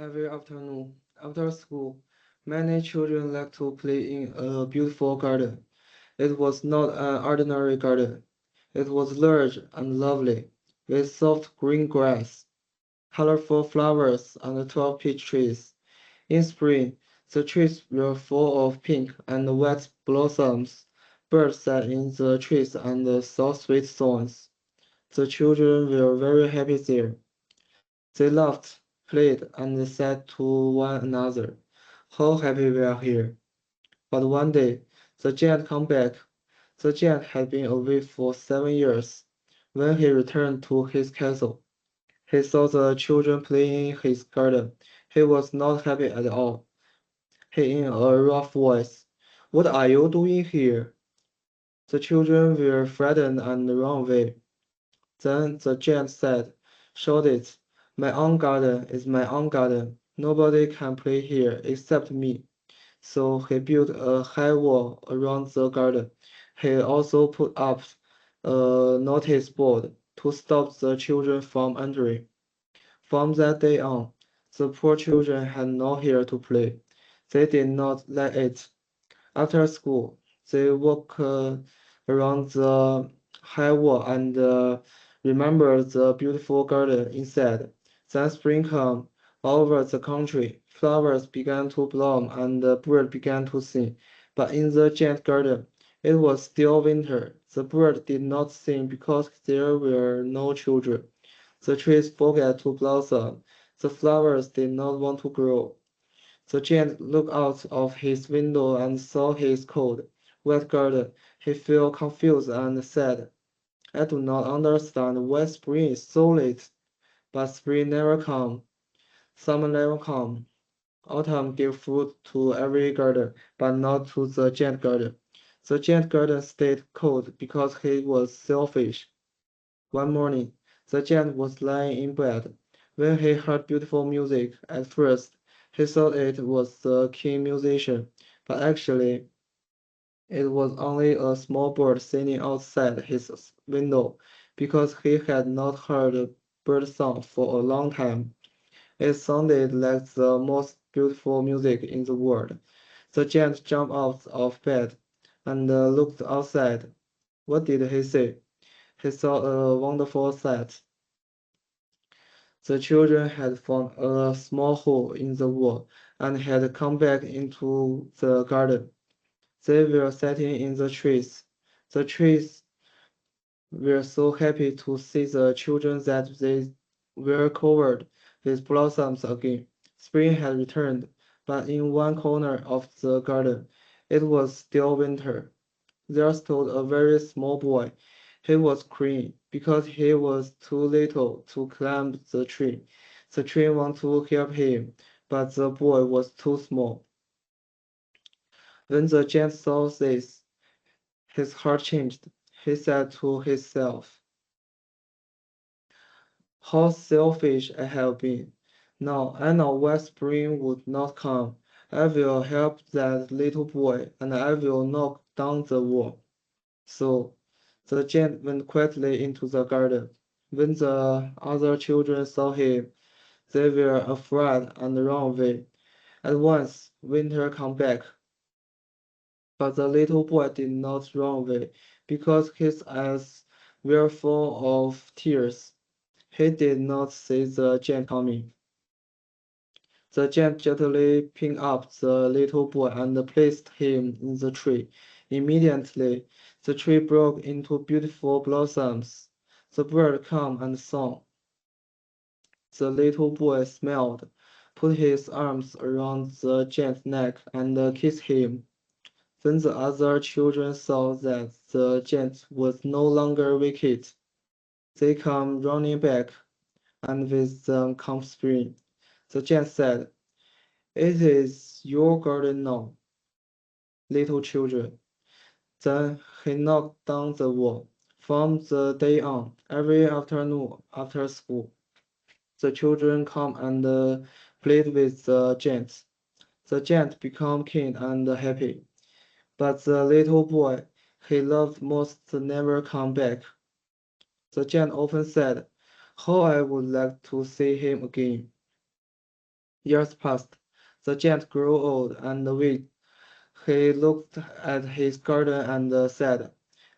Every afternoon, after school, many children like to play in a beautiful garden. It was not an ordinary garden. It was large and lovely, with soft green grass, colorful flowers, and tall peach trees. In spring, the trees were full of pink and white blossoms. Birds sat in the trees and saw sweet songs. The children were very happy there. They laughed, played, and said to one another, "How happy we are here." But one day, the giant came back. The giant had been away for 7 years. When he returned to his castle, he saw the children playing in his garden. He was not happy at all. He in a rough voice, "What are you doing here?" The children were frightened and ran away. Then the giant said, "Shout it! My own garden is my own garden. Nobody can play here except me." So he built a high wall around the garden. He also put up a notice board to stop the children from entering. From that day on, the poor children had nowhere to play. They did not like it. After school, they walk around the high wall and remember the beautiful garden inside. Then spring came. All over the country, flowers began to bloom and birds began to sing. But in the giant garden, it was still winter. The birds did not sing because there were no children. The trees forgot to blossom. The flowers did not want to grow. The giant looked out of his window and saw his cold, wet garden. He felt confused and said, "I do not understand why spring is so late." But spring never came, summer never came. Autumn gave fruit to every garden, but not to the giant garden. The giant garden stayed cold because he was selfish. One morning, the giant was lying in bed when he heard beautiful music. At first, he thought it was the king musician, but actually, it was only a small bird singing outside his window because he had not heard a bird song for a long time. It sounded like the most beautiful music in the world. The giant jumped out of bed and looked outside. What did he see? He saw a wonderful sight. The children had found a small hole in the wall and had come back into the garden. They were sitting in the trees. The trees were so happy to see the children that they were covered with blossoms again. Spring had returned, but in one corner of the garden, it was still winter. There stood a very small boy. He was crying because he was too little to climb the tree. The tree wanted to help him, but the boy was too small. When the giant saw this, his heart changed. He said to himself, "How selfish I have been. Now I know why spring would not come. I will help that little boy, and I will knock down the wall." So the giant went quietly into the garden. When the other children saw him, they were afraid and ran away. At once, winter came back, but the little boy did not run away because his eyes were full of tears. He did not see the giant coming. The giant gently picked up the little boy and placed him in the tree. Immediately, the tree broke into beautiful blossoms. The bird came and sang. The little boy smiled, put his arms around the giant's neck, and kissed him. Then the other children saw that the giant was no longer wicked. They came running back, and with them came spring. The giant said, "It is your garden now, little children." Then he knocked down the wall. From the day on, every afternoon after school, the children come and played with the giants. The giant became king and happy, but the little boy he loved most never came back. The giant often said, "How I would like to see him again." Years passed. The giant grew old and weak. He looked at his garden and said,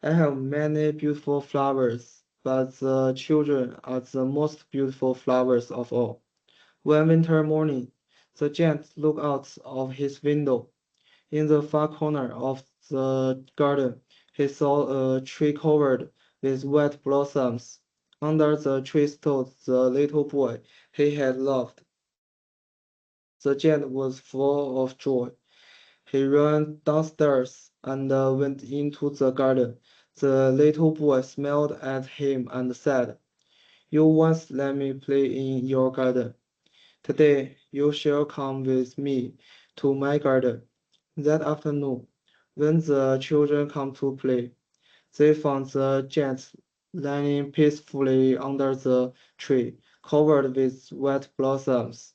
I have many beautiful flowers, but the children are the most beautiful flowers of all. One winter morning, the giant looked out of his window. In the far corner of the garden, he saw a tree covered with white blossoms. Under the tree stood the little boy he had loved. The giant was full of joy. He ran downstairs and went into the garden. The little boy smiled at him and said, You once let me play in your garden. Today you shall come with me to my garden. That afternoon, when the children came to play, they found the giant lying peacefully under the tree, covered with white blossoms.